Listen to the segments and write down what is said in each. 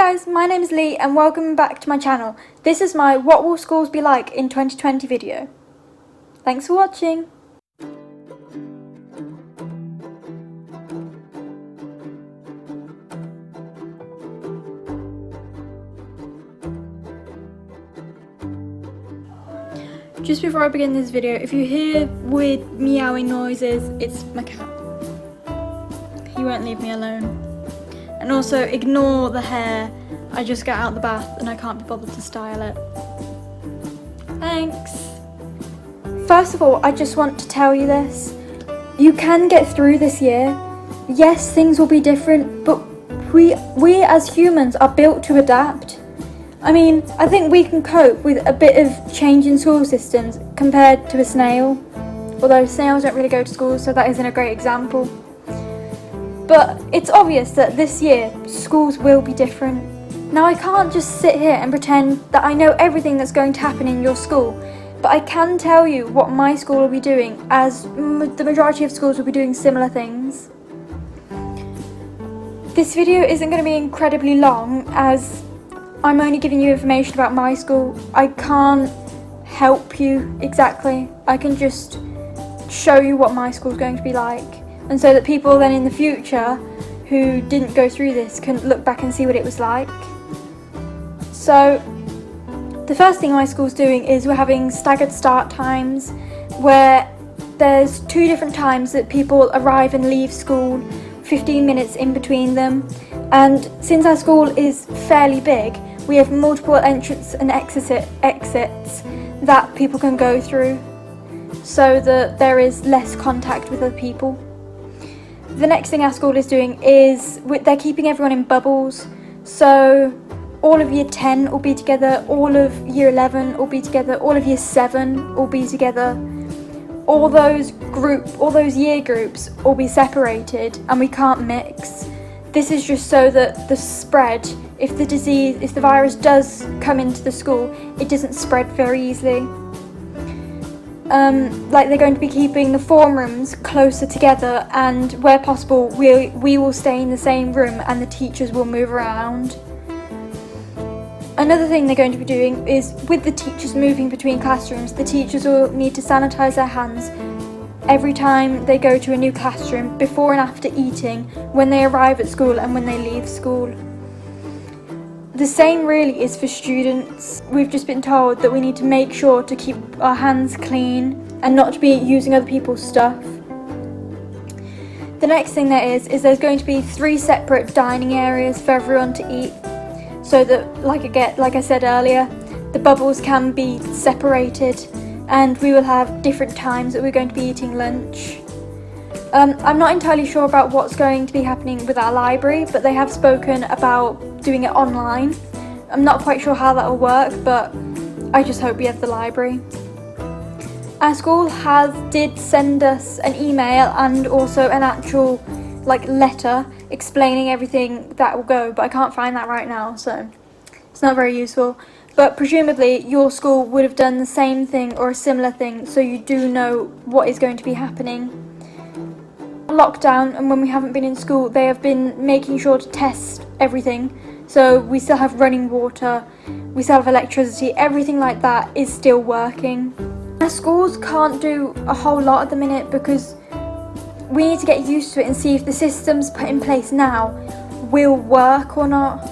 guys, my name is Lee and welcome back to my channel. This is my What Will Schools Be Like in 2020 video. Thanks for watching. Just before I begin this video, if you hear weird meowing noises, it's my cat. He won't leave me alone. And also ignore the hair. I just got out the bath and I can't be bothered to style it. Thanks. First of all, I just want to tell you this. You can get through this year. Yes, things will be different, but we as humans are built to adapt. I mean, I think we can cope with a bit of change in school systems compared to a snail. Although snails don't really go to school, so that isn't a great example. But it's obvious that this year, schools will be different. Now, I can't just sit here and pretend that I know everything that's going to happen in your school, but I can tell you what my school will be doing, as the majority of schools will be doing similar things. This video isn't going to be incredibly long, as I'm only giving you information about my school. I can't help you exactly. I can just show you what my school's going to be like. And so that people then in the future who didn't go through this can look back and see what it was like. So the first thing my school's doing is we're having staggered start times, where there's 2 different times that people arrive and leave school, 15 minutes in between them. And since our school is fairly big, we have multiple entrance and exits that people can go through, so that there is less contact with other people. The next thing our school is doing is they're keeping everyone in bubbles. So all of year 10 will be together, all of year 11 will be together, all of year 7 will be together. All those year groups will be separated and we can't mix. This is just so that the spread, if the virus does come into the school, it doesn't spread very easily. Like they're going to be keeping the form rooms closer together, and where possible we will stay in the same room and the teachers will move around. Another thing they're going to be doing is, with the teachers moving between classrooms, the teachers will need to sanitize their hands every time they go to a new classroom, before and after eating, when they arrive at school and when they leave school. The same really is for students. We've just been told that we need to make sure to keep our hands clean and not to be using other people's stuff. The next thing there is there's going to be 3 separate dining areas for everyone to eat, so that, like I said earlier, the bubbles can be separated and we will have different times that we're going to be eating lunch. I'm not entirely sure about what's going to be happening with our library, but they have spoken about doing it online. I'm not quite sure how that will work, but I just hope we have the library. Our school did send us an email and also an actual letter explaining everything that will go, but I can't find that right now, so it's not very useful. But presumably your school would have done the same thing or a similar thing, so you do know what is going to be happening. Lockdown, and when we haven't been in school, they have been making sure to test everything. So we still have running water, we still have electricity, everything like that is still working. Our schools can't do a whole lot at the minute because we need to get used to it and see if the systems put in place now will work or not.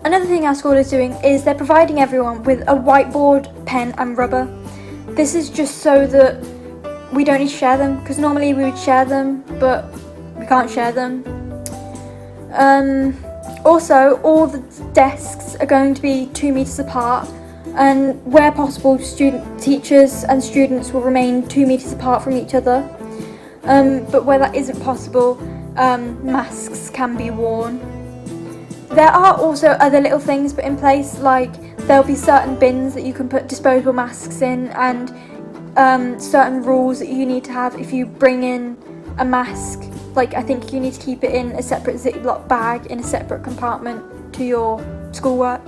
Another thing our school is doing is they're providing everyone with a whiteboard, pen and rubber. This is just so that we don't need to share them, because normally we would share them, but we can't share them. Also, all the desks are going to be 2 meters apart, and where possible, teachers and students will remain 2 meters apart from each other. But where that isn't possible, masks can be worn. There are also other little things put in place, like there'll be certain bins that you can put disposable masks in, and certain rules that you need to have if you bring in a mask. I think you need to keep it in a separate Ziploc bag in a separate compartment to your schoolwork.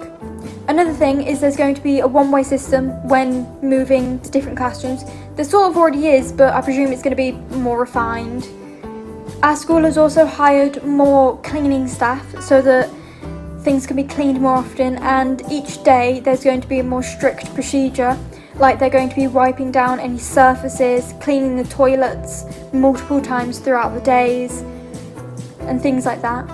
Another thing is there's going to be a one-way system when moving to different classrooms. There sort of already is, but I presume it's going to be more refined. Our school has also hired more cleaning staff so that things can be cleaned more often, and each day there's going to be a more strict procedure, like they're going to be wiping down any surfaces, cleaning the toilets multiple times throughout the days, and things like that.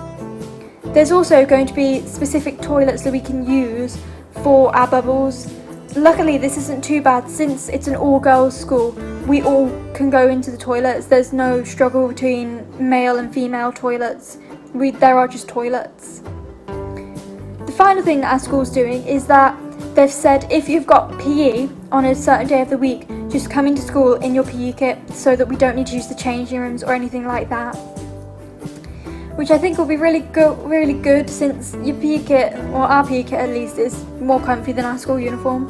There's also going to be specific toilets that we can use for our bubbles. Luckily this isn't too bad, since it's an all-girls school. We all can go into the toilets. There's no struggle between male and female toilets. There are just toilets. The final thing that our school's doing is that they've said if you've got PE on a certain day of the week, just come into school in your PE kit, so that we don't need to use the changing rooms or anything like that. Which I think will be really good, since your PE kit, or our PE kit at least, is more comfy than our school uniform.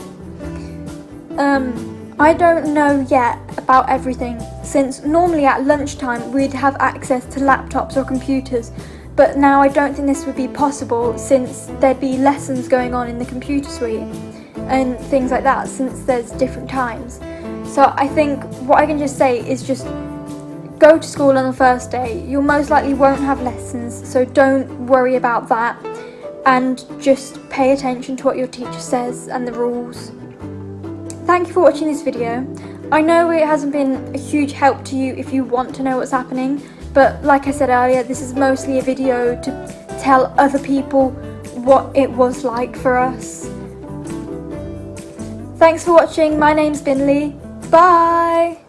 I don't know yet about everything, since normally at lunchtime we'd have access to laptops or computers, but now I don't think this would be possible, since there'd be lessons going on in the computer suite and things like that, since there's different times. So I think what I can just say is just go to school on the first day. You most likely won't have lessons, so don't worry about that, and just pay attention to what your teacher says and the rules. Thank you for watching this video. I know it hasn't been a huge help to you if you want to know what's happening, but like I said earlier, this is mostly a video to tell other people what it was like for us. Thanks for watching. My name's been Lee. Bye!